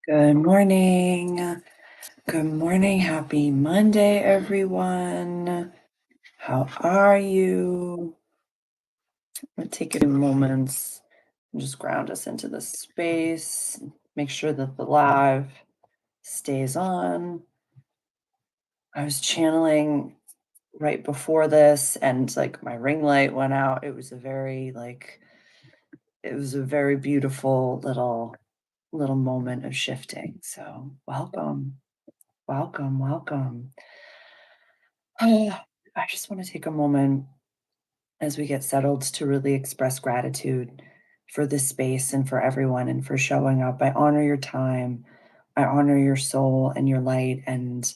Good morning. Good morning. Happy Monday, everyone. How are you? I'm going to take a few moments and just ground us into the space. Make sure that the live stays on. I was channeling right before this and like my ring light went out. It was a very beautiful little moment of shifting. So welcome. Welcome, welcome. I just want to take a moment as we get settled to really express gratitude for this space and for everyone and for showing up. I honor your time. I honor your soul and your light. And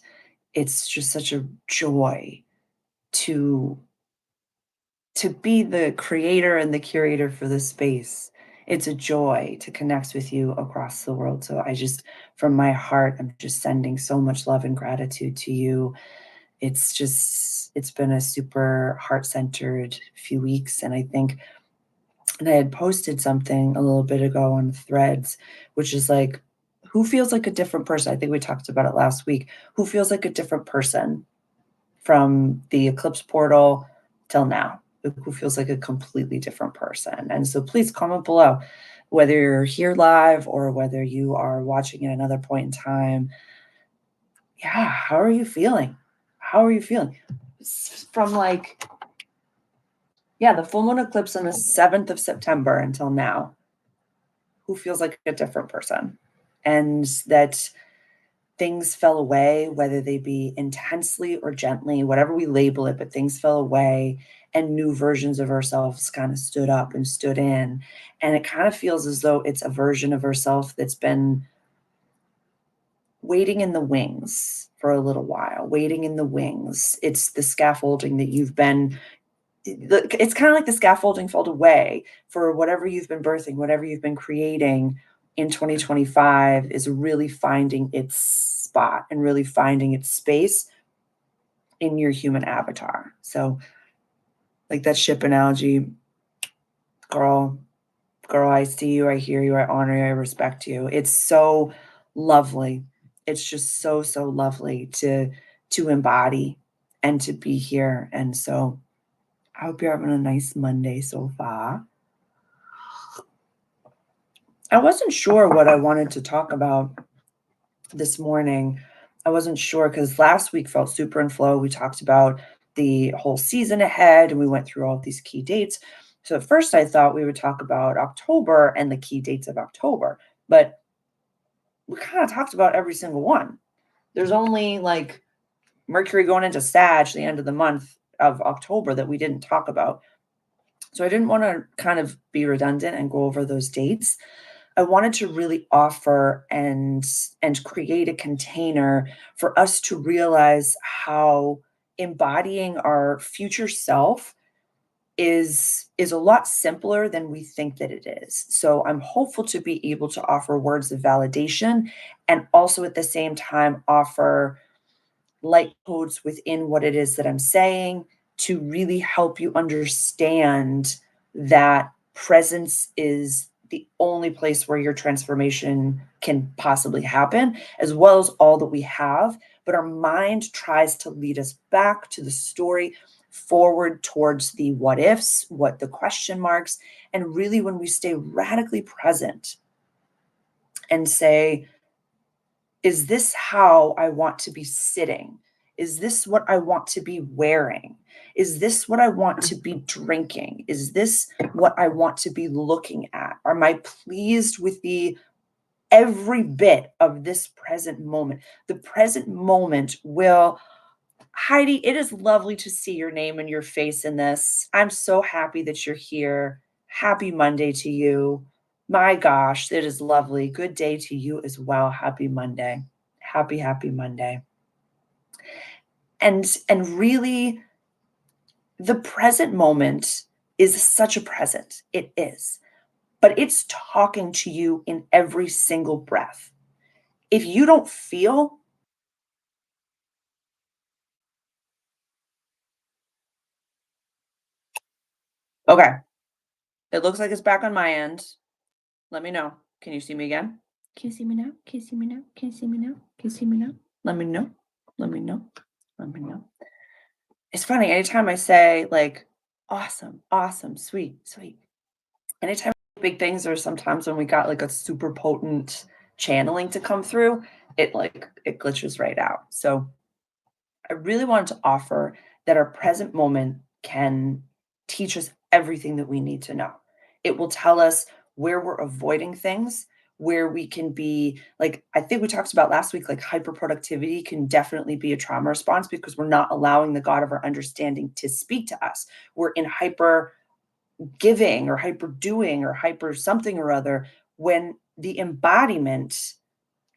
it's just such a joy to be the creator and the curator for this space. It's a joy to connect with you across the world. So from my heart, I'm just sending so much love and gratitude to you. It's been a super heart-centered few weeks, and I had posted something a little bit ago on Threads, which is like, who feels like a different person? I think we talked about it last week. Who feels like a different person from the eclipse portal till now? Who feels like a completely different person? And so please comment below, whether you're here live or whether you are watching at another point in time. Yeah, how are you feeling? How are you feeling? From like, yeah, the full moon eclipse on the 7th of September until now, who feels like a different person? And that things fell away, whether they be intensely or gently, whatever we label it, but things fell away and new versions of ourselves kind of stood up and stood in. And it kind of feels as though it's a version of ourself that's been waiting in the wings for a little while, waiting in the wings. It's the scaffolding that you've been it's kind of like the scaffolding fell away for whatever you've been birthing, whatever you've been creating in 2025 is really finding its spot and really finding its space in your human avatar. So, like that ship analogy, girl, girl, I see you, I hear you, I honor you, I respect you. It's so lovely. It's just so, so lovely to embody and to be here. And so I hope you're having a nice Monday so far. I wasn't sure what I wanted to talk about this morning. I wasn't sure because last week felt super in flow. We talked about the whole season ahead and we went through all of these key dates. So at first I thought we would talk about October and the key dates of October, but we kind of talked about every single one. There's only like Mercury going into Sag, the end of the month of October, that we didn't talk about. So I didn't want to kind of be redundant and go over those dates. I wanted to really offer and create a container for us to realize how embodying our future self is a lot simpler than we think that it is. So I'm hopeful to be able to offer words of validation and also at the same time offer light codes within what it is that I'm saying to really help you understand that presence is the only place where your transformation can possibly happen, as well as all that we have. But our mind tries to lead us back to the story, forward towards the what ifs, what the question marks. And really, when we stay radically present and say, is this how I want to be sitting? Is this what I want to be wearing? Is this what I want to be drinking? Is this what I want to be looking at? Am I pleased with the every bit of this present moment? The present moment will, Heidi, it is lovely to see your name and your face in this. I'm so happy that you're here. Happy Monday to you. My gosh, it is lovely. Good day to you as well. Happy Monday. Happy, happy Monday. And really the present moment is such a present. It is. But it's talking to you in every single breath. If you don't feel, okay, it looks like it's back on my end. Let me know. Can you see me again? Can you see me now? Can you see me now? Can you see me now? Can you see me now? Let me know. Let me know. Let me know. It's funny, anytime I say like, awesome, awesome, sweet, sweet. Anytime big things or sometimes when we got like a super potent channeling to come through, it glitches right out. So I really wanted to offer that our present moment can teach us everything that we need to know. It will tell us where we're avoiding things, where we can be like, I think we talked about last week, like hyperproductivity can definitely be a trauma response because we're not allowing the God of our understanding to speak to us. We're in hyper giving or hyper doing or hyper something or other when the embodiment.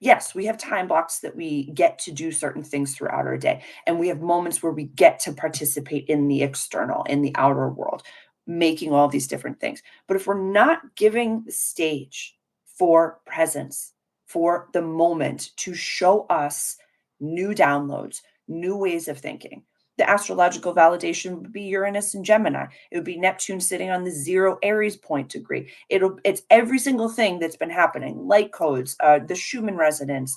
Yes, we have time blocks that we get to do certain things throughout our day, and we have moments where we get to participate in the external, in the outer world, making all these different things. But if we're not giving the stage for presence, for the moment to show us new downloads, new ways of thinking, the astrological validation would be Uranus and Gemini. It would be Neptune sitting on the 0 Aries point degree. It's every single thing that's been happening, light codes, the Schumann resonance,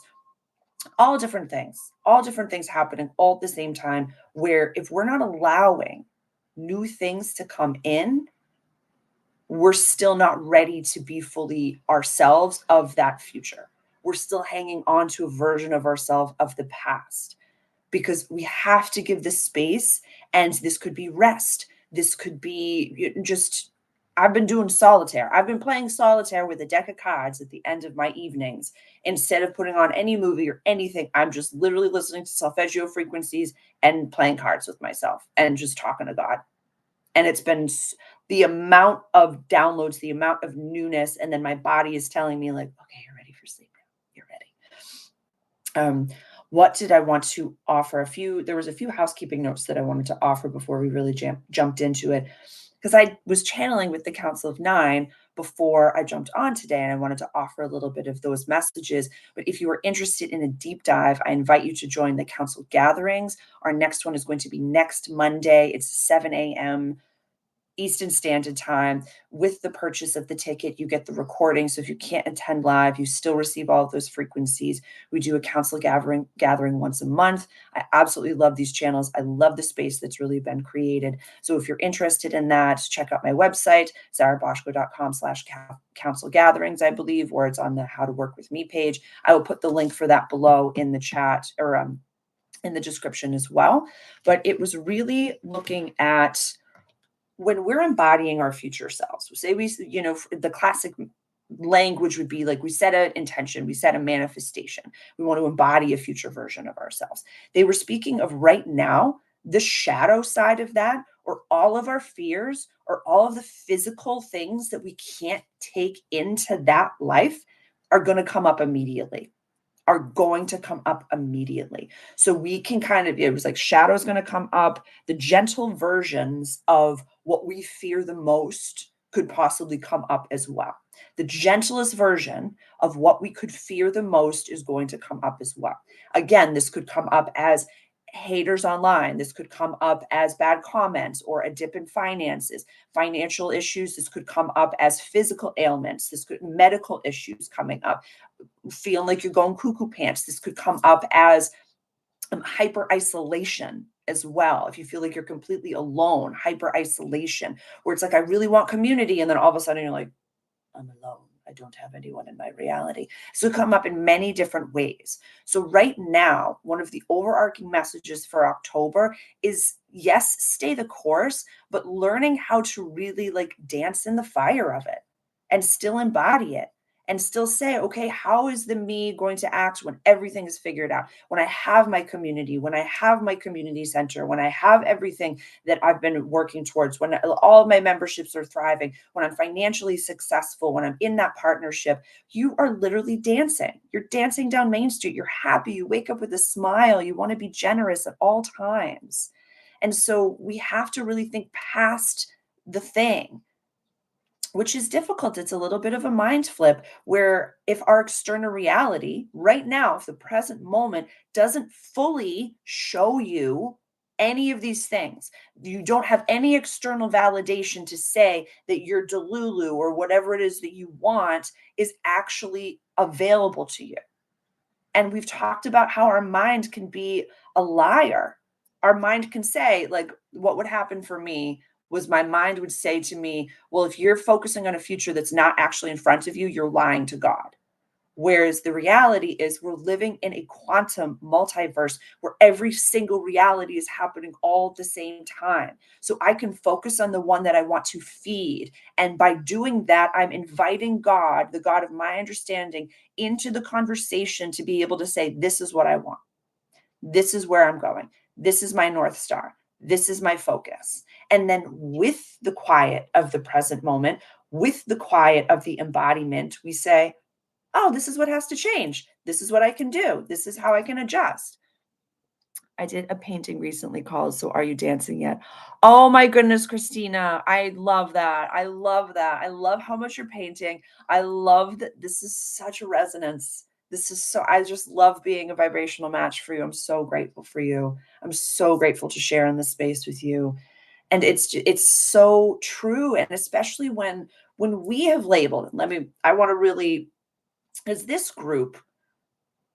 all different things happening all at the same time. Where if we're not allowing new things to come in, we're still not ready to be fully ourselves of that future. We're still hanging on to a version of ourselves of the past because we have to give this space. And this could be rest. This could be just, I've been doing solitaire. I've been playing solitaire with a deck of cards at the end of my evenings. Instead of putting on any movie or anything, I'm just literally listening to solfeggio frequencies and playing cards with myself and just talking to God. And it's been the amount of downloads, the amount of newness. And then my body is telling me, like, okay, you're ready for sleep now. You're ready. What did I want to offer? There was a few housekeeping notes that I wanted to offer before we really jumped into it. Because I was channeling with the Council of Nine before I jumped on today, and I wanted to offer a little bit of those messages. But if you are interested in a deep dive, I invite you to join the council gatherings. Our next one is going to be next Monday. It's 7 a.m. Eastern Standard Time. With the purchase of the ticket, you get the recording. So if you can't attend live, you still receive all of those frequencies. We do a council gathering once a month. I absolutely love these channels. I love the space that's really been created. So if you're interested in that, check out my website, sarahboschko.com/council gatherings, I believe, or it's on the How to Work With Me page. I will put the link for that below in the chat or in the description as well. But it was really looking at when we're embodying our future selves. Say the classic language would be like we set an intention, we set a manifestation. We want to embody a future version of ourselves. They were speaking of right now, the shadow side of that, or all of our fears, or all of the physical things that we can't take into that life are going to come up immediately. Are going to come up immediately. So we can it was like shadow's going to come up. The gentle versions of what we fear the most could possibly come up as well. The gentlest version of what we could fear the most is going to come up as well. Again, this could come up as haters online. This could come up as bad comments or a dip in finances, financial issues. This could come up as physical ailments. This could medical issues coming up, feeling like you're going cuckoo pants. This could come up as hyper isolation as well. If you feel like you're completely alone, hyper isolation, where it's like, I really want community. And then all of a sudden you're like, I'm alone. I don't have anyone in my reality. So come up in many different ways. So right now, one of the overarching messages for October is yes, stay the course, but learning how to really like dance in the fire of it and still embody it and still say, okay, how is the me going to act when everything is figured out? When I have my community, when I have my community center, when I have everything that I've been working towards, when all of my memberships are thriving, when I'm financially successful, when I'm in that partnership, you are literally dancing. You're dancing down Main Street. You're happy. You wake up with a smile. You want to be generous at all times. And so we have to really think past the thing, which is difficult. It's a little bit of a mind flip where if our external reality right now, if the present moment doesn't fully show you any of these things. You don't have any external validation to say that your delulu or whatever it is that you want is actually available to you. And we've talked about how our mind can be a liar. Our mind can say, like, what would happen for me was my mind would say to me, well, if you're focusing on a future that's not actually in front of you, you're lying to God. Whereas the reality is we're living in a quantum multiverse where every single reality is happening all at the same time. So I can focus on the one that I want to feed. And by doing that, I'm inviting God, the God of my understanding, into the conversation to be able to say, this is what I want. This is where I'm going. This is my North Star. This is my focus. And then with the quiet of the present moment, with the quiet of the embodiment, we say, oh, this is what has to change. This is what I can do. This is how I can adjust. I did a painting recently called So Are You Dancing Yet? Oh my goodness, Christina. I love that. I love that. I love how much you're painting. I love that this is such a resonance. This is so, I just love being a vibrational match for you. I'm so grateful for you. I'm so grateful to share in this space with you. And it's so true. And especially when we have labeled, I want to really, as this group,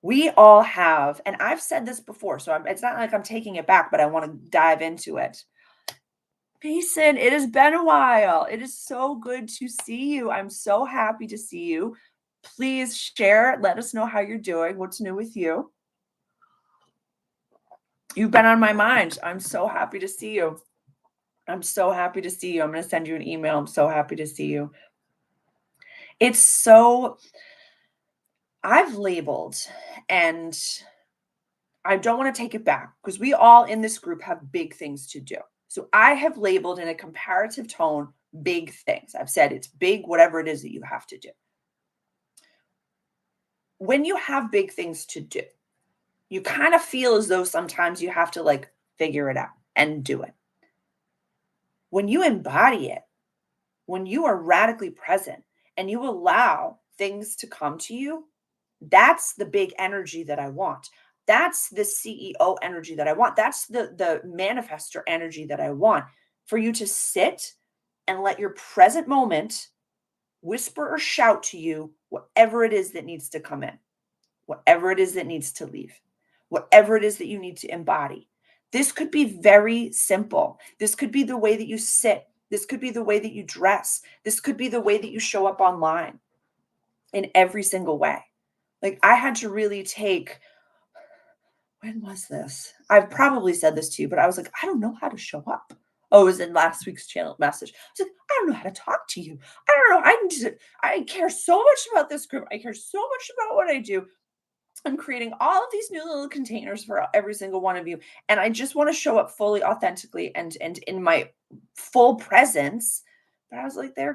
we all have, and I've said this before, so it's not like I'm taking it back, but I want to dive into it. Mason, it has been a while. It is so good to see you. I'm so happy to see you. Please share. Let us know how you're doing. What's new with you? You've been on my mind. I'm so happy to see you. I'm so happy to see you. I'm going to send you an email. I'm so happy to see you. I've labeled, and I don't want to take it back because we all in this group have big things to do. So I have labeled in a comparative tone big things. I've said it's big, whatever it is that you have to do. When you have big things to do, you kind of feel as though sometimes you have to like figure it out and do it. When you embody it, when you are radically present and you allow things to come to you, that's the big energy that I want. That's the CEO energy that I want. That's the manifestor energy that I want, for you to sit and let your present moment whisper or shout to you whatever it is that needs to come in, whatever it is that needs to leave, whatever it is that you need to embody. This could be very simple. This could be the way that you sit. This could be the way that you dress. This could be the way that you show up online, in every single way. Like, I had to really take, when was this? I've probably said this to you, but I was like, I don't know how to show up. Oh, it was in last week's channel message. I was like, I don't know how to talk to you. I don't know. I care so much about this group. I care so much about what I do. I'm creating all of these new little containers for every single one of you. And I just want to show up fully, authentically, and in my full presence. But I was like, they're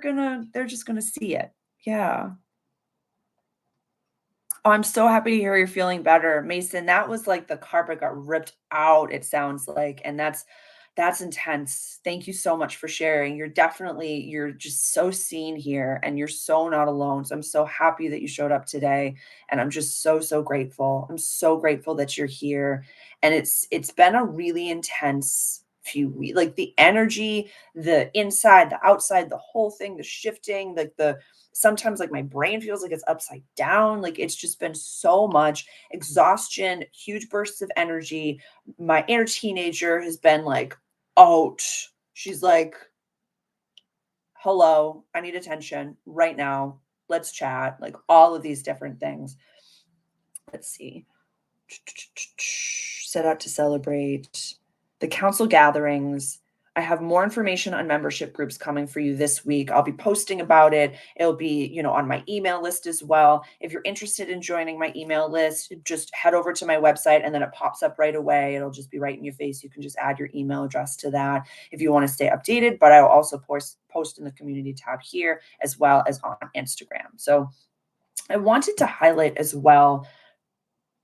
just gonna see it. Yeah. Oh, I'm so happy to hear you're feeling better, Mason. That was like the carpet got ripped out, it sounds like, and that's intense. Thank you so much for sharing. You're just so seen here, and you're so not alone. So I'm so happy that you showed up today, and I'm just so grateful. I'm so grateful that you're here. And it's been a really intense few weeks. Like, the energy, the inside, the outside, the whole thing, the shifting, like the sometimes like my brain feels like it's upside down. Like, it's just been so much exhaustion, huge bursts of energy. My inner teenager has been like, out. She's like, hello, I need attention right now. Let's chat. Like, all of these different things. Let's see. Set out to celebrate the council gatherings. I have more information on membership groups coming for you this week. I'll be posting about it. It'll be, on my email list as well. If you're interested in joining my email list, just head over to my website, and then it pops up right away. It'll just be right in your face. You can just add your email address to that if you want to stay updated. But I'll also post in the community tab here, as well as on Instagram. So I wanted to highlight as well,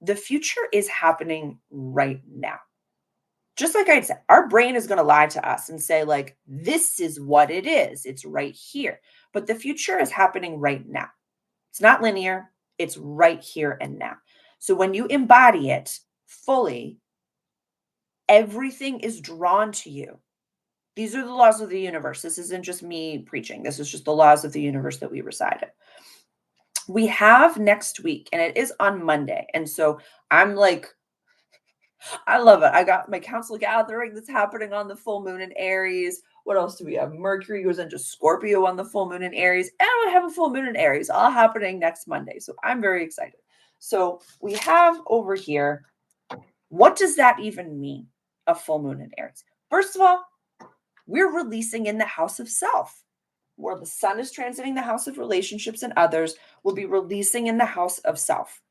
the future is happening right now. Just like I said, our brain is going to lie to us and say, like, this is what it is. It's right here. But the future is happening right now. It's not linear. It's right here and now. So when you embody it fully, Everything is drawn to you. These are the laws of the universe. This isn't just me preaching. This is just the laws of the universe that we recited. We have next week, and it is on Monday. And so I'm like, I love it. I got my council gathering that's happening on the full moon in Aries. What else do we have? Mercury goes into Scorpio on the full moon in Aries. And we have a full moon in Aries all happening next Monday. So I'm very excited. So we have over here, what does that even mean? A full moon in Aries. First of all, we're releasing in the house of self. Where the sun is transiting the house of relationships and others, will be releasing in the house of self.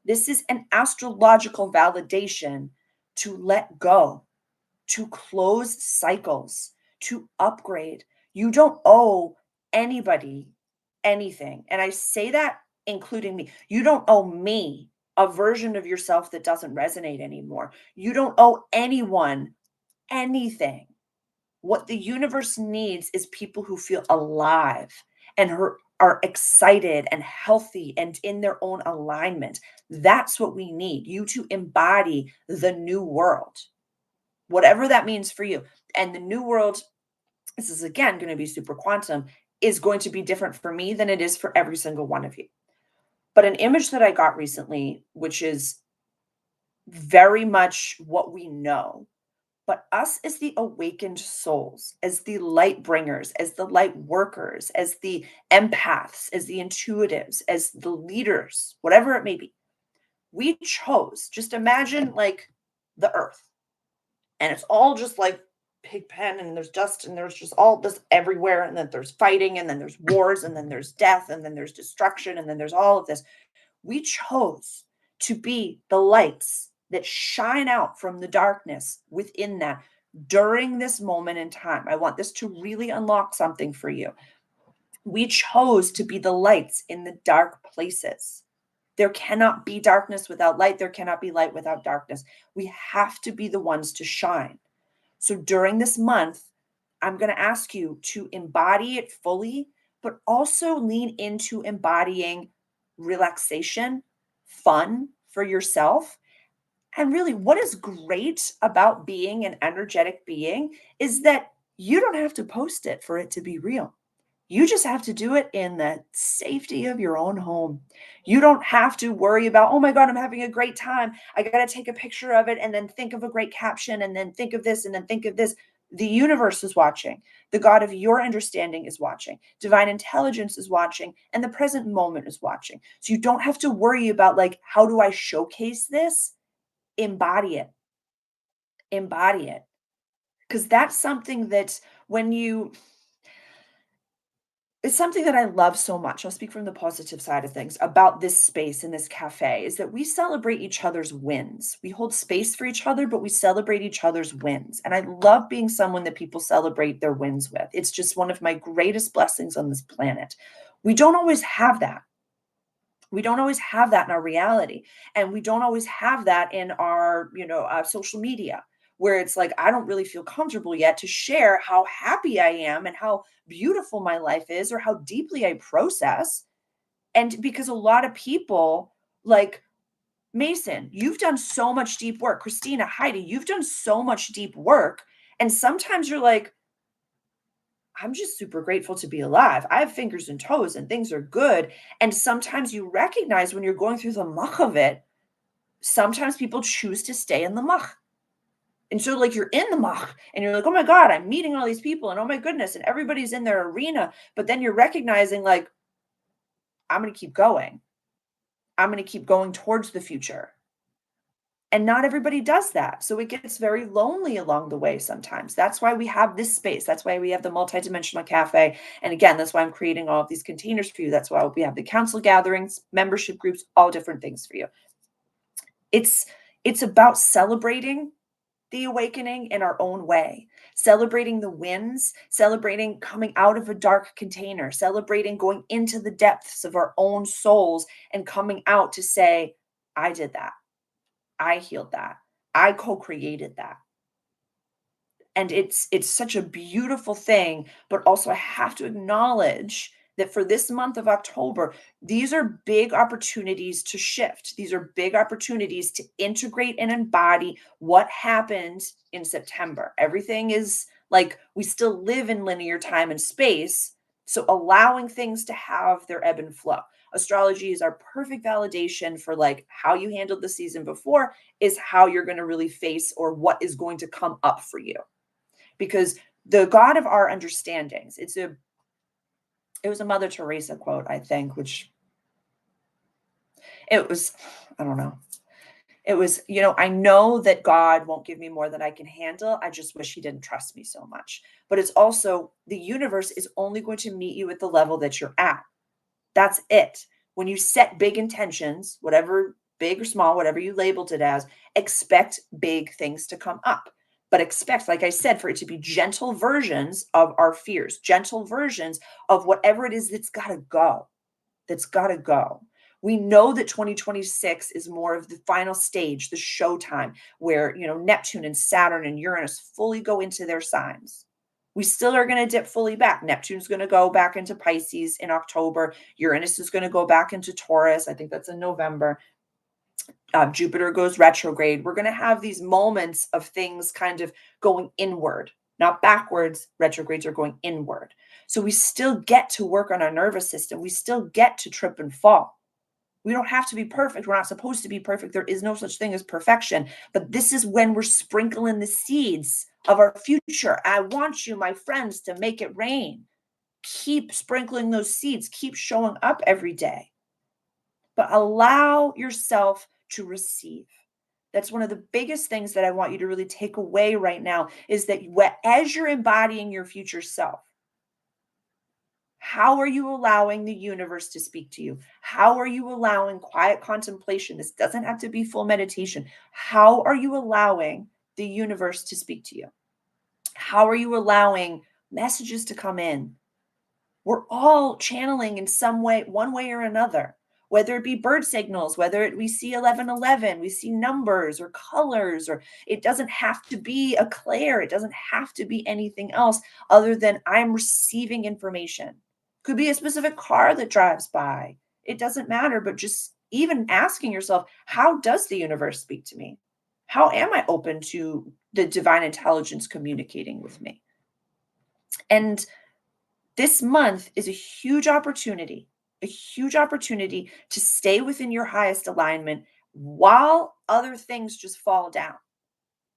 This is an astrological validation to let go, to close cycles, to upgrade. You don't owe anybody anything. And I say that including me. You don't owe me a version of yourself that doesn't resonate anymore. You don't owe anyone anything. What the universe needs is people who feel alive and who are excited and healthy and in their own alignment. That's what we need. You to embody the new world, whatever that means for you. And the new world, this is again going to be super quantum, is going to be different for me than it is for every single one of you. But an image that I got recently, which is very much what we know, but us as the awakened souls, as the light bringers, as the light workers, as the empaths, as the intuitives, as the leaders, whatever it may be, we chose, just imagine like the earth, and it's all just like pig pen, and there's dust, and there's just all this everywhere, and then there's fighting, and then there's wars, and then there's death, and then there's destruction, and then there's all of this. We chose to be the lights that shine out from the darkness within that during this moment in time. I want this to really unlock something for you. We chose to be the lights in the dark places. There cannot be darkness without light. There cannot be light without darkness. We have to be the ones to shine. So during this month, I'm going to ask you to embody it fully, but also lean into embodying relaxation, fun for yourself. And really, what is great about being an energetic being is that you don't have to post it for it to be real. You just have to do it in the safety of your own home. You don't have to worry about, oh my God, I'm having a great time. I got to take a picture of it and then think of a great caption and then think of this and then think of this. The universe is watching. The God of your understanding is watching. Divine intelligence is watching. And the present moment is watching. So you don't have to worry about, like, how do I showcase this? Embody it. Embody it. Because that's something that when you it's something that I love so much. I'll speak from the positive side of things about this space in this cafe is that we celebrate each other's wins. We hold space for each other, but we celebrate each other's wins. And I love being someone that people celebrate their wins with. It's just one of my greatest blessings on this planet. We don't always have that. We don't always have that in our reality, and we don't always have that in our social media, where it's like I don't really feel comfortable yet to share how happy I am and how beautiful my life is or how deeply I process. And because a lot of people, like Mason, you've done so much deep work. Christina, Heidi, you've done so much deep work, and sometimes you're like, I'm just super grateful to be alive. I have fingers and toes and things are good. And sometimes you recognize when you're going through the muck of it, sometimes people choose to stay in the muck. And so, like, you're in the muck and you're like, oh my God, I'm meeting all these people and oh my goodness, and everybody's in their arena. But then you're recognizing, like, I'm going to keep going. I'm going to keep going towards the future. And not everybody does that. So it gets very lonely along the way sometimes. That's why we have this space. That's why we have the multidimensional cafe. And again, that's why I'm creating all of these containers for you. That's why we have the council gatherings, membership groups, all different things for you. It's about celebrating the awakening in our own way, celebrating the wins, celebrating coming out of a dark container, celebrating going into the depths of our own souls and coming out to say, I did that. I healed that. I co-created that. And it's such a beautiful thing, but also I have to acknowledge that for this month of October, these are big opportunities to shift. These are big opportunities to integrate and embody what happened in September. Everything is like we still live in linear time and space. So allowing things to have their ebb and flow. Astrology is our perfect validation for like how you handled the season before is how you're going to really face or what is going to come up for you. Because the God of our understandings, it was a Mother Teresa quote, I think, which it was, I don't know. It was, I know that God won't give me more than I can handle. I just wish he didn't trust me so much. But it's also the universe is only going to meet you at the level that you're at. That's it. When you set big intentions, whatever big or small, whatever you labeled it as, expect big things to come up. But expect, like I said, for it to be gentle versions of our fears, gentle versions of whatever it is that's got to go, that's got to go. We know that 2026 is more of the final stage, the showtime, where, Neptune and Saturn and Uranus fully go into their signs. We still are going to dip fully back. Neptune's going to go back into Pisces in October. Uranus is going to go back into Taurus. I think that's in November. Jupiter goes retrograde. We're going to have these moments of things kind of going inward, not backwards. Retrogrades are going inward. So we still get to work on our nervous system. We still get to trip and fall. We don't have to be perfect. We're not supposed to be perfect. There is no such thing as perfection. But this is when we're sprinkling the seeds of our future. I want you, my friends, to make it rain. Keep sprinkling those seeds. Keep showing up every day. But allow yourself to receive. That's one of the biggest things that I want you to really take away right now is that as you're embodying your future self, how are you allowing the universe to speak to you? How are you allowing quiet contemplation? This doesn't have to be full meditation. How are you allowing the universe to speak to you? How are you allowing messages to come in? We're all channeling in some way, one way or another, whether it be bird signals, we see 1111, we see numbers or colors, or it doesn't have to be a clair. It doesn't have to be anything else other than I'm receiving information. Could be a specific car that drives by. It doesn't matter, but just even asking yourself, how does the universe speak to me? How am I open to the divine intelligence communicating with me? And this month is a huge opportunity to stay within your highest alignment while other things just fall down.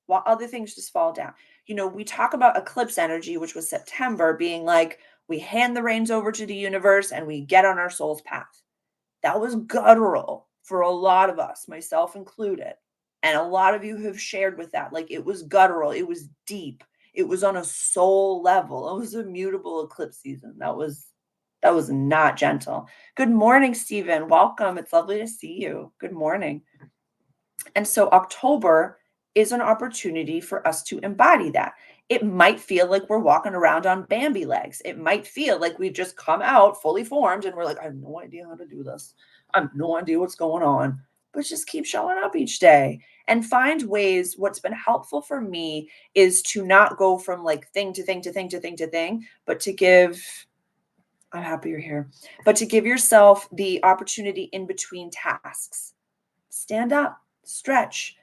While other things just fall down. We talk about eclipse energy, which was September, being like, we hand the reins over to the universe and we get on our soul's path. That was guttural for a lot of us, myself included. And a lot of you have shared with that. Like it was guttural, it was deep, it was on a soul level. It was a mutable eclipse season. That was not gentle. Good morning, Stephen. Welcome. It's lovely to see you. Good morning. And so October is an opportunity for us to embody that. It might feel like we're walking around on Bambi legs. It might feel like we've just come out fully formed and we're like, I have no idea how to do this. I have no idea what's going on. But just keep showing up each day and find ways. What's been helpful for me is to not go from like thing to thing to thing to thing to thing, but to give, I'm happy you're here, but to give yourself the opportunity in between tasks. Stand up, stretch.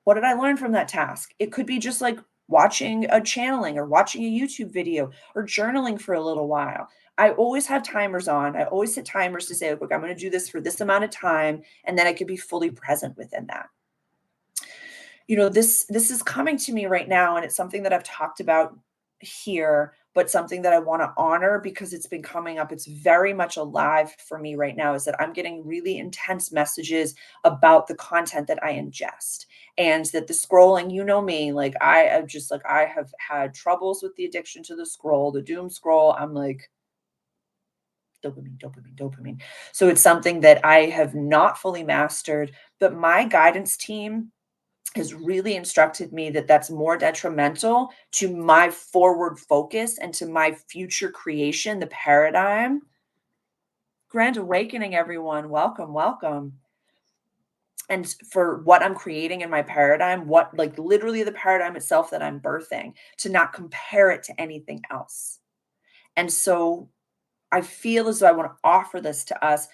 What did I learn from that task? It could be just like watching a channeling or watching a YouTube video or journaling for a little while. I always have timers on. I always set timers to say, look, I'm going to do this for this amount of time. And then I could be fully present within that. This is coming to me right now. And it's something that I've talked about here, but something that I want to honor because it's been coming up. It's very much alive for me right now is that I'm getting really intense messages about the content that I ingest and that the scrolling, me, like I have had troubles with the addiction to the scroll, the doom scroll. I'm like, dopamine, dopamine, dopamine. So it's something that I have not fully mastered, but my guidance team has really instructed me that that's more detrimental to my forward focus and to my future creation, the paradigm. Grand awakening, everyone. Welcome, welcome. And for what I'm creating in my paradigm, what like literally the paradigm itself that I'm birthing, to not compare it to anything else. And so I feel as though I want to offer this to us.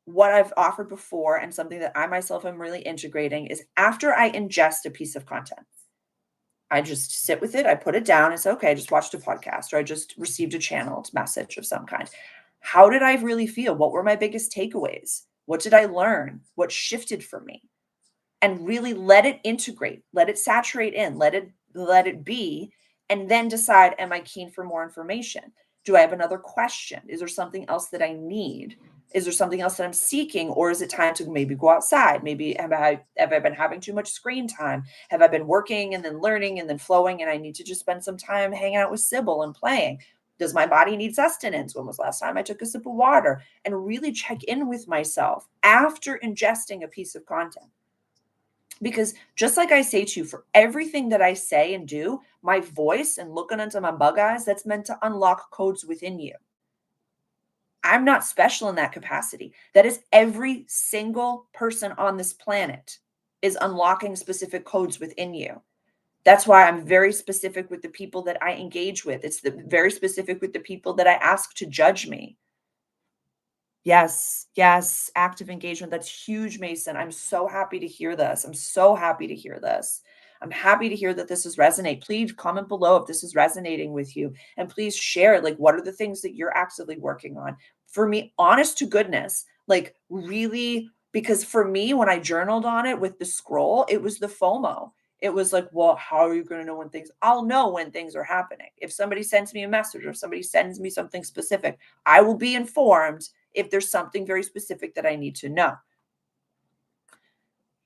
What I've offered before and something that I myself am really integrating is after I ingest a piece of content, I just sit with it. I put it down and say, okay, I just watched a podcast or I just received a channeled message of some kind. How did I really feel? What were my biggest takeaways? What did I learn? What shifted for me? And really let it integrate, let it saturate in, let it be, and then decide, am I keen for more information? Do I have another question? Is there something else that I need? Is there something else that I'm seeking? Or is it time to maybe go outside? Maybe have I been having too much screen time? Have I been working and then learning and then flowing and I need to just spend some time hanging out with Sybil and playing? Does my body need sustenance? When was the last time I took a sip of water? And really check in with myself after ingesting a piece of content. Because just like I say to you, for everything that I say and do, my voice and looking into my bug eyes, that's meant to unlock codes within you. I'm not special in that capacity. That is every single person on this planet is unlocking specific codes within you. That's why I'm very specific with the people that I engage with. Very specific with the people that I ask to judge me. Yes, yes, active engagement. That's huge, Mason. I'm so happy to hear this. I'm so happy to hear this. I'm happy to hear that this is resonate. Please comment below if this is resonating with you. And please share, like, what are the things that you're actively working on? For me, honest to goodness, like really, because for me, when I journaled on it with the scroll, it was the FOMO. It was like, well, how are you going to know when things? I'll know when things are happening. If somebody sends me a message or if somebody sends me something specific, I will be informed if there's something very specific that I need to know.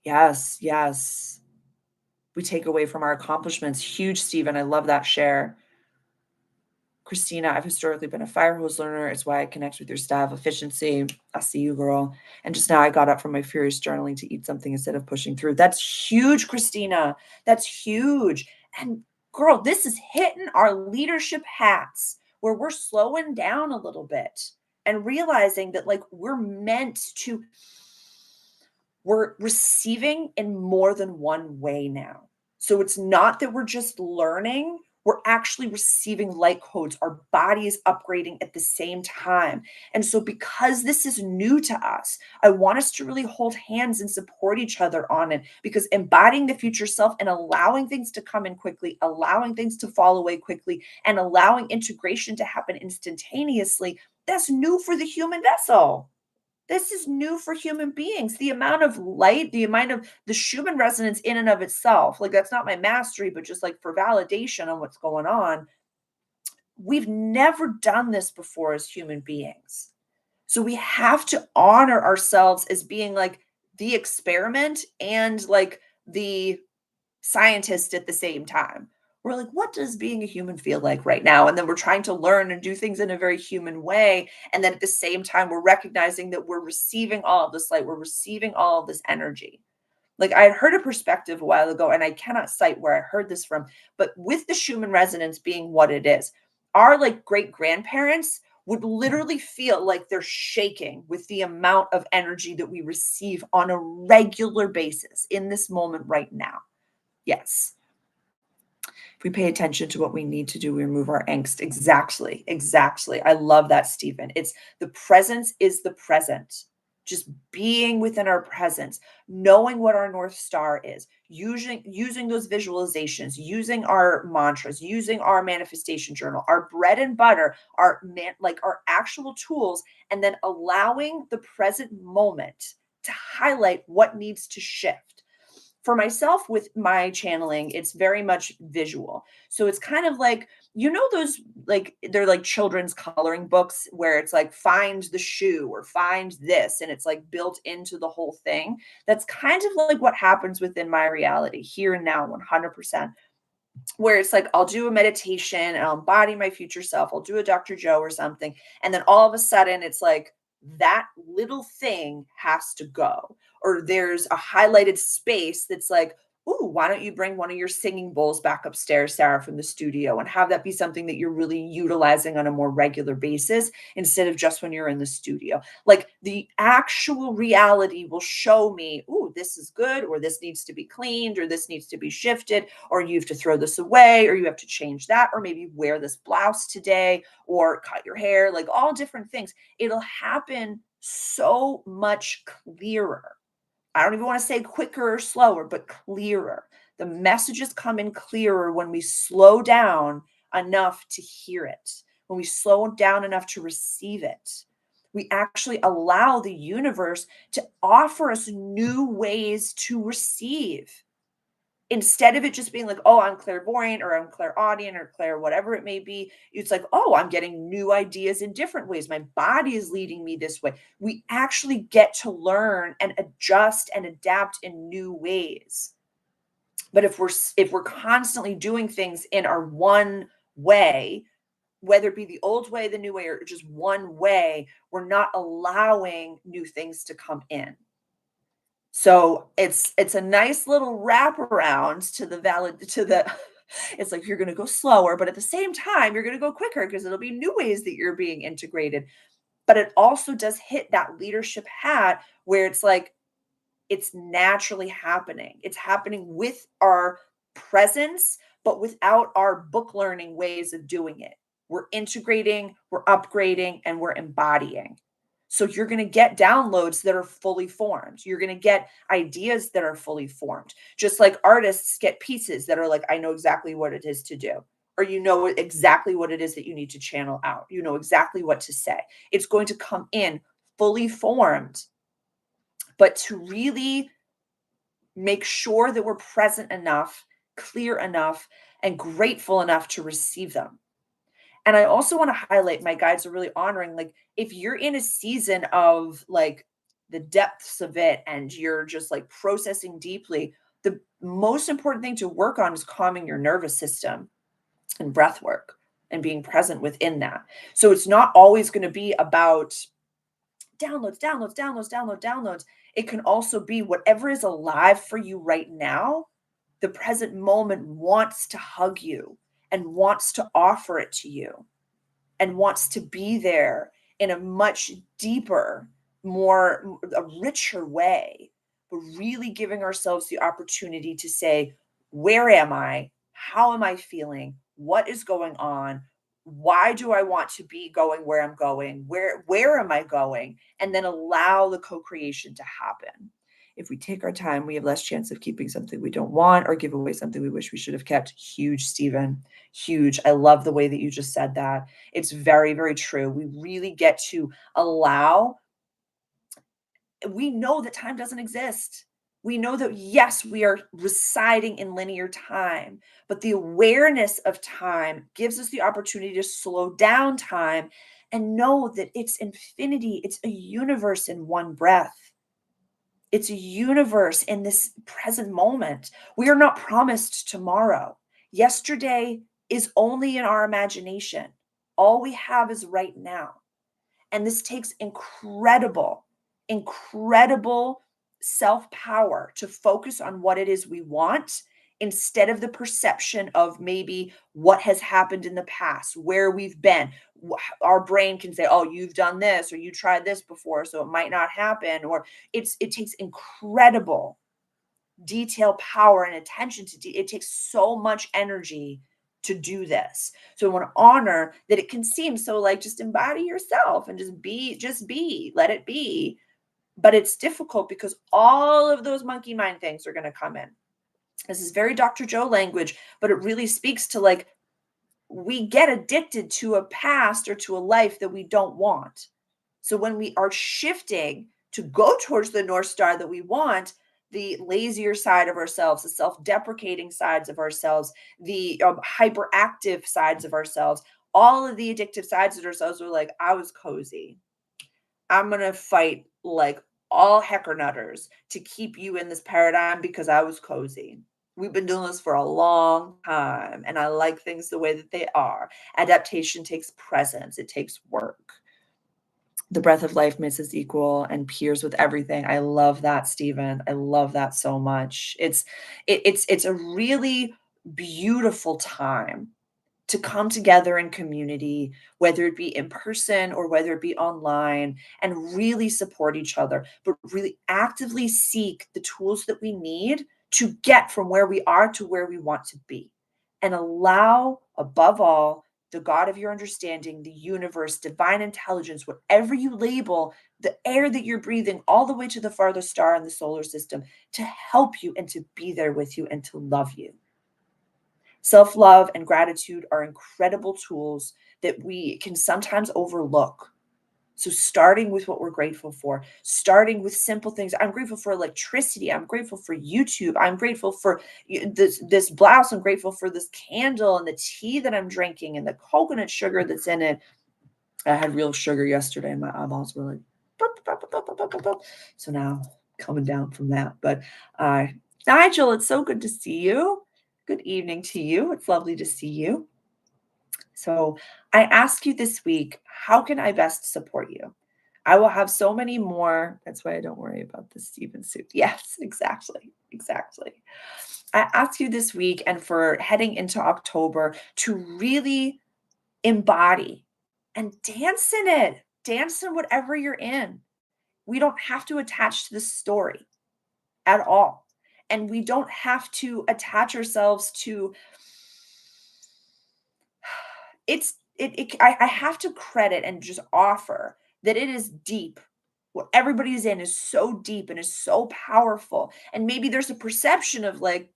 Yes, yes. We take away from our accomplishments. Huge, Stephen. I love that share. Christina, I've historically been a fire hose learner. It's why I connect with your style of efficiency. I see you, girl. And just now I got up from my furious journaling to eat something instead of pushing through. That's huge, Christina. That's huge. And girl, this is hitting our leadership hats where we're slowing down a little bit and realizing that like we're receiving in more than one way now. So it's not that we're just learning, we're actually receiving light codes. Our body is upgrading at the same time. And so, because this is new to us, I want us to really hold hands and support each other on it because embodying the future self and allowing things to come in quickly, allowing things to fall away quickly, and allowing integration to happen instantaneously, that's new for the human vessel. This is new for human beings. The amount of light, the amount of the Schumann resonance in and of itself, like that's not my mastery, but just like for validation on what's going on. We've never done this before as human beings. So we have to honor ourselves as being like the experiment and like the scientist at the same time. We're like, what does being a human feel like right now? And then we're trying to learn and do things in a very human way. And then at the same time, we're recognizing that we're receiving all of this light, we're receiving all of this energy. Like I had heard a perspective a while ago, and I cannot cite where I heard this from, but with the Schumann resonance being what it is, our like great grandparents would literally feel like they're shaking with the amount of energy that we receive on a regular basis in this moment right now. Yes. If we pay attention to what we need to do, we remove our angst. Exactly. Exactly. I love that, Stephen. It's the presence is the present. Just being within our presence, knowing what our North Star is, using those visualizations, using our mantras, using our manifestation journal, our bread and butter, our actual tools, and then allowing the present moment to highlight what needs to shift. For myself with my channeling, it's very much visual. So it's kind of like, those like they're like children's coloring books where it's like find the shoe or find this and it's like built into the whole thing. That's kind of like what happens within my reality here and now 100%. Where it's like I'll do a meditation and I'll embody my future self. I'll do a Dr. Joe or something. And then all of a sudden it's like that little thing has to go. Or there's a highlighted space that's like, ooh, why don't you bring one of your singing bowls back upstairs, Sarah, from the studio, and have that be something that you're really utilizing on a more regular basis instead of just when you're in the studio. Like the actual reality will show me, ooh, this is good, or this needs to be cleaned, or this needs to be shifted, or you have to throw this away, or you have to change that, or maybe wear this blouse today, or cut your hair, like all different things. It'll happen so much clearer. I don't even want to say quicker or slower, but clearer. The messages come in clearer when we slow down enough to hear it, when we slow down enough to receive it. We actually allow the universe to offer us new ways to receive. Instead of it just being like, oh, I'm clairvoyant or I'm clairaudient or clair whatever it may be, it's like, oh, I'm getting new ideas in different ways. My body is leading me this way. We actually get to learn and adjust and adapt in new ways. But if we're constantly doing things in our one way, whether it be the old way, the new way, or just one way, we're not allowing new things to come in. So it's a nice little wraparound to the valid to the it's like you're gonna go slower, but at the same time, you're gonna go quicker because it'll be new ways that you're being integrated. But it also does hit that leadership hat where it's like it's naturally happening. It's happening with our presence, but without our book learning ways of doing it. We're integrating, we're upgrading, and we're embodying. So you're going to get downloads that are fully formed. You're going to get ideas that are fully formed. Just like artists get pieces that are like, I know exactly what it is to do. Or you know exactly what it is that you need to channel out. You know exactly what to say. It's going to come in fully formed, but to really make sure that we're present enough, clear enough, and grateful enough to receive them. And I also want to highlight my guides are really honoring, like, if you're in a season of like the depths of it and you're just like processing deeply, the most important thing to work on is calming your nervous system and breath work and being present within that. So it's not always going to be about downloads, downloads, downloads, downloads. It can also be whatever is alive for you right now. The present moment wants to hug you and wants to offer it to you and wants to be there in a much deeper, more a richer way. But really giving ourselves the opportunity to say, where am I? How am I feeling? What is going on? Why do I want to be going where I'm going? Where am I going? And then allow the co-creation to happen. If we take our time, we have less chance of keeping something we don't want or give away something we wish we should have kept. Huge, Stephen. Huge. I love the way that you just said that. It's very, very true. We really get to allow, we know that time doesn't exist. We know that, yes, we are residing in linear time, but the awareness of time gives us the opportunity to slow down time and know that it's infinity. It's a universe in one breath. It's a universe in this present moment. We are not promised tomorrow. Yesterday is only in our imagination. All we have is right now. And this takes incredible, incredible self power to focus on what it is we want instead of the perception of maybe what has happened in the past, where we've been. Our brain can say, oh, you've done this or you tried this before, so it might not happen. Or it takes incredible detail, power, and attention it takes so much energy to do this. So I want to honor that it can seem so like just embody yourself and just be, let it be. But it's difficult because all of those monkey mind things are going to come in. This is very Dr. Joe language, but it really speaks to like we get addicted to a past or to a life that we don't want. So when we are shifting to go towards the North Star that we want, the lazier side of ourselves, the self-deprecating sides of ourselves, the hyperactive sides of ourselves, all of the addictive sides of ourselves are like, I was cozy. I'm going to fight like all hecker nutters to keep you in this paradigm because I was cozy. We've been doing this for a long time, and I like things the way that they are. Adaptation takes presence, it takes work. The breath of life makes us equal and peers with everything. I love that, Stephen. I love that so much. It's a really beautiful time to come together in community, whether it be in person or whether it be online, and really support each other, but really actively seek the tools that we need to get from where we are to where we want to be. And allow, above all, the God of your understanding, the universe, divine intelligence, whatever you label, the air that you're breathing, all the way to the farthest star in the solar system, to help you and to be there with you and to love you. Self love and gratitude are incredible tools that we can sometimes overlook. So, starting with what we're grateful for, starting with simple things. I'm grateful for electricity. I'm grateful for YouTube. I'm grateful for this blouse. I'm grateful for this candle and the tea that I'm drinking and the coconut sugar that's in it. I had real sugar yesterday, and my eyeballs were like, "Bup, bup, bup, bup, bup, bup, bup." So now coming down from that. But uh, Nigel, it's so good to see you. Good evening to you. It's lovely to see you. So I ask you this week, how can I best support you? I will have so many more. That's why I don't worry about the Steven suit. Yes, exactly. Exactly. I ask you this week and for heading into October to really embody and dance in it. Dance in whatever you're in. We don't have to attach to the story at all. And we don't have to attach ourselves to I have to credit and just offer that it is deep. What everybody's in is so deep and is so powerful. And maybe there's a perception of like,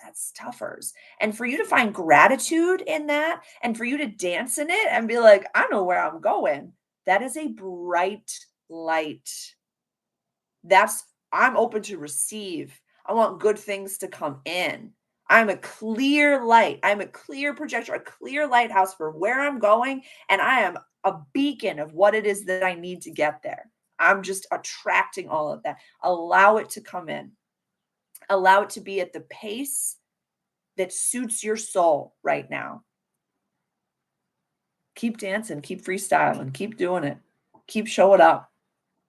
that's toughers. And for you to find gratitude in that and for you to dance in it and be like, I know where I'm going. That is a bright light. That's I'm open to receive. I want good things to come in. I'm a clear light. I'm a clear projector, a clear lighthouse for where I'm going. And I am a beacon of what it is that I need to get there. I'm just attracting all of that. Allow it to come in. Allow it to be at the pace that suits your soul right now. Keep dancing, keep freestyling, keep doing it, keep showing up,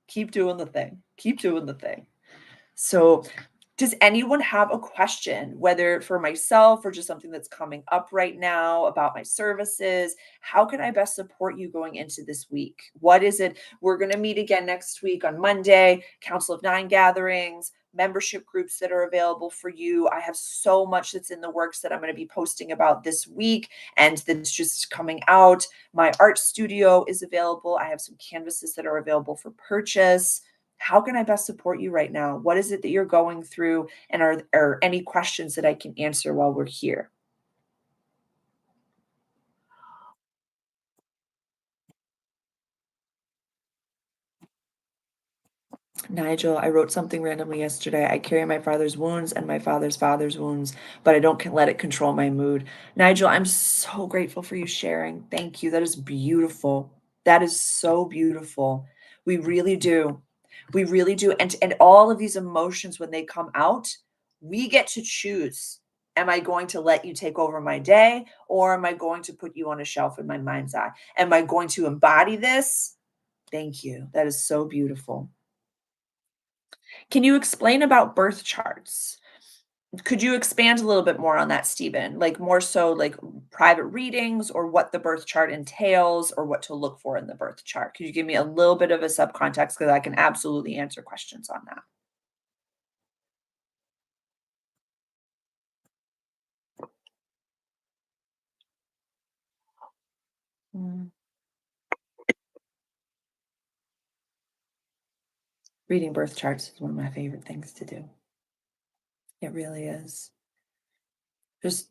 keep doing the thing, keep doing the thing. So, does anyone have a question, whether for myself or just something that's coming up right now about my services? How can I best support you going into this week? What is it? We're going to meet again next week on Monday, Council of Nine gatherings, membership groups that are available for you. I have so much that's in the works that I'm going to be posting about this week and that's just coming out. My art studio is available. I have some canvases that are available for purchase. How can I best support you right now? What is it that you're going through? And are any questions that I can answer while we're here? Nigel, I wrote something randomly yesterday. I carry my father's wounds and my father's wounds, but I don't let it control my mood. Nigel, I'm so grateful for you sharing. Thank you. That is beautiful. That is so beautiful. We really do. We really do. And all of these emotions, when they come out, we get to choose. Am I going to let you take over my day, or am I going to put you on a shelf in my mind's eye? Am I going to embody this? Thank you. That is so beautiful. Can you explain about birth charts? Could you expand a little bit more on that, Stephen? Like more so like private readings or what the birth chart entails or what to look for in the birth chart? Could you give me a little bit of a subcontext because I can absolutely answer questions on that. Mm. Reading birth charts is one of my favorite things to do. It really is. Just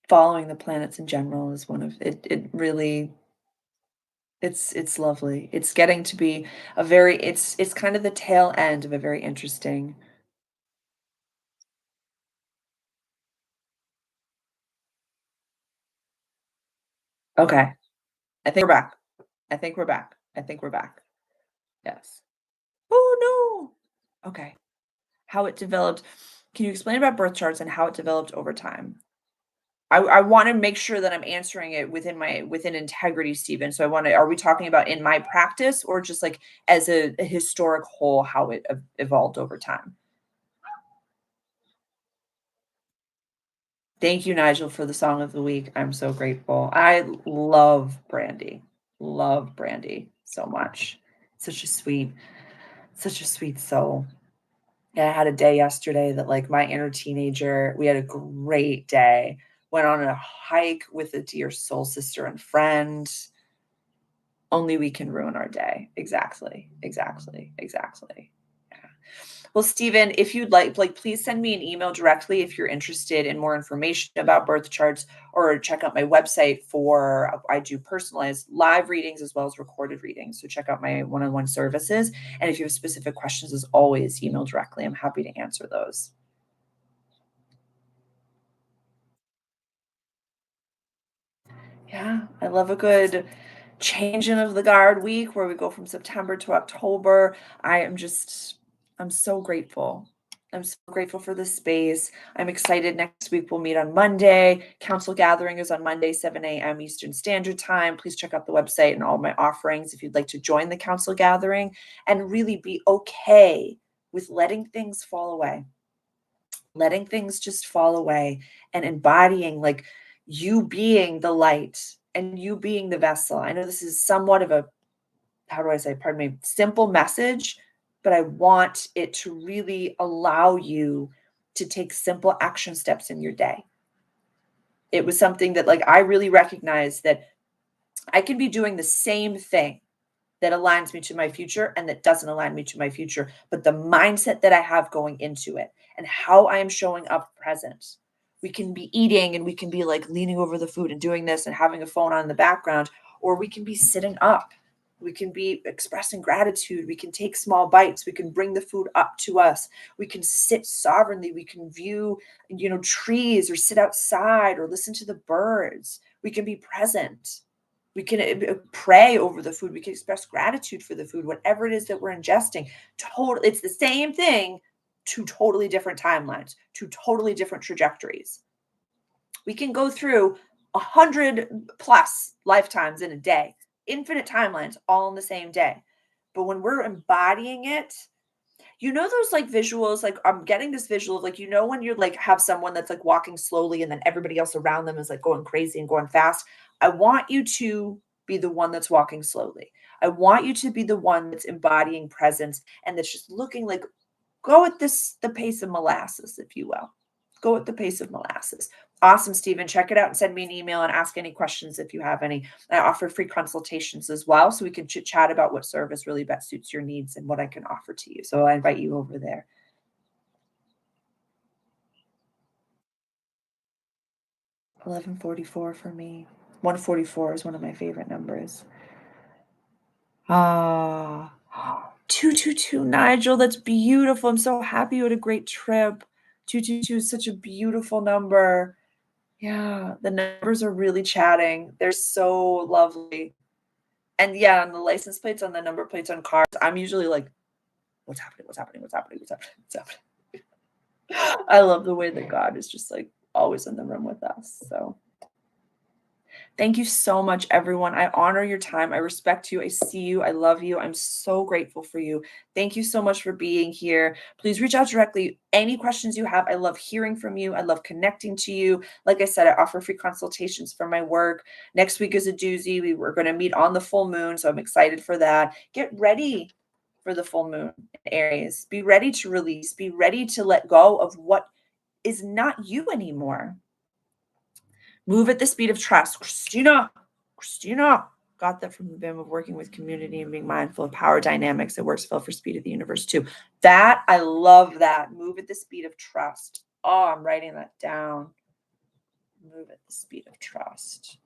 following the planets in general is one of it really it's lovely. It's getting to be a very it's kind of the tail end of a very interesting. Okay. I think we're back. I think we're back. I think we're back. Yes. Oh, no. Okay. How it developed. Can you explain about birth charts and how it developed over time? I wanna make sure that I'm answering it within integrity, Stephen. So I wanna are we talking about in my practice or just like as a historic whole, how it evolved over time? Thank you, Nigel, for the song of the week. I'm so grateful. I love Brandy so much. Such a such a sweet soul. And I had a day yesterday that like my inner teenager, we had a great day. Went on a hike with a dear soul sister and friend. Only we can ruin our day. Exactly. Exactly. Exactly. Yeah. Well, Stephen, if you'd like, please send me an email directly if you're interested in more information about birth charts or check out my website for I do personalized live readings as well as recorded readings. So check out my one-on-one services. And if you have specific questions, as always, email directly. I'm happy to answer those. Yeah, I love a good changing of the guard week where we go from September to October. I'm so grateful. I'm so grateful for this space. I'm excited. Next week we'll meet on Monday. Council gathering is on Monday, 7 a.m. Eastern Standard Time. Please check out the website and all my offerings if you'd like to join the council gathering and really be okay with letting things fall away, letting things just fall away and embodying like you being the light and you being the vessel. I know this is somewhat of a, how do I say, pardon me, simple message, but I want it to really allow you to take simple action steps in your day. It was something that like I really recognized that I can be doing the same thing that aligns me to my future and that doesn't align me to my future, but the mindset that I have going into it and how I am showing up present. We can be eating and we can be like leaning over the food and doing this and having a phone on in the background, or we can be sitting up. We can be expressing gratitude. We can take small bites. We can bring the food up to us. We can sit sovereignly. We can view, trees or sit outside or listen to the birds. We can be present. We can pray over the food. We can express gratitude for the food, whatever it is that we're ingesting. It's the same thing, two totally different timelines, two totally different trajectories. We can go through 100+ lifetimes in a day, infinite timelines, all in the same day. But when we're embodying it, those like visuals, like I'm getting this visual of like, when you're like have someone that's like walking slowly and then everybody else around them is like going crazy and going fast. I want you to be the one that's walking slowly. I want you to be the one that's embodying presence and that's just looking like go at the pace of molasses, if you will. Go at the pace of molasses. Awesome, Stephen. Check it out and send me an email and ask any questions if you have any. I offer free consultations as well, so we can chit chat about what service really best suits your needs and what I can offer to you. So I invite you over there. 1144 for me. 144 is one of my favorite numbers. Ah, 222, Nigel. That's beautiful. I'm so happy you had a great trip. 222 is such a beautiful number. Yeah, the numbers are really chatting. They're so lovely. And yeah, on the license plates, on the number plates on cars, I'm usually like, what's happening? What's happening? What's happening? What's happening? What's happening? I love the way that God is just like always in the room with us. So thank you so much, everyone. I honor your time. I respect you. I see you. I love you. I'm so grateful for you. Thank you so much for being here. Please reach out directly. Any questions you have, I love hearing from you. I love connecting to you. Like I said, I offer free consultations for my work. Next week is a doozy. We were going to meet on the full moon, so I'm excited for that. Get ready for the full moon in Aries. Be ready to release. Be ready to let go of what is not you anymore. Move at the speed of trust. Christina got that from the BIM of working with community and being mindful of power dynamics. It works well for speed of the universe too. That, I love that. Move at the speed of trust. Oh, I'm writing that down. Move at the speed of trust.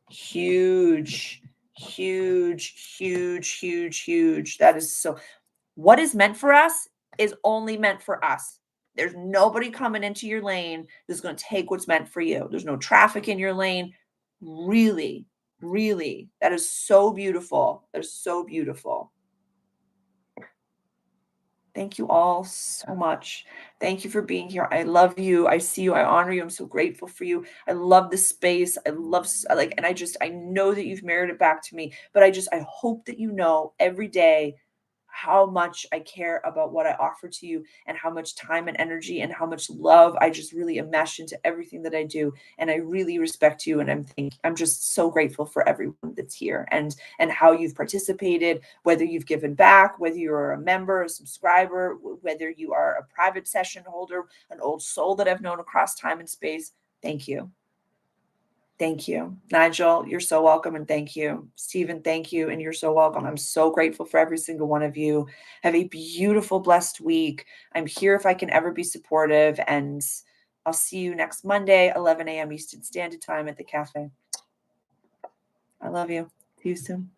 Huge, huge, huge, huge, huge. That is so. What is meant for us is only meant for us. There's nobody coming into your lane that's going to take what's meant for you. There's no traffic in your lane. Really, really. That is so beautiful. That is so beautiful. Thank you all so much. Thank you for being here. I love you. I see you. I honor you. I'm so grateful for you. I love the space. I love like, and I know that you've mirrored it back to me, but I hope that you know every day how much I care about what I offer to you and how much time and energy and how much love I just really enmesh into everything that I do. And I really respect you. And I'm just so grateful for everyone that's here and how you've participated, whether you've given back, whether you're a member, a subscriber, whether you are a private session holder, an old soul that I've known across time and space. Thank you. Thank you. Nigel, you're so welcome and thank you. Stephen, thank you and you're so welcome. I'm so grateful for every single one of you. Have a beautiful, blessed week. I'm here if I can ever be supportive, and I'll see you next Monday, 11 a.m. Eastern Standard Time at the cafe. I love you. See you soon.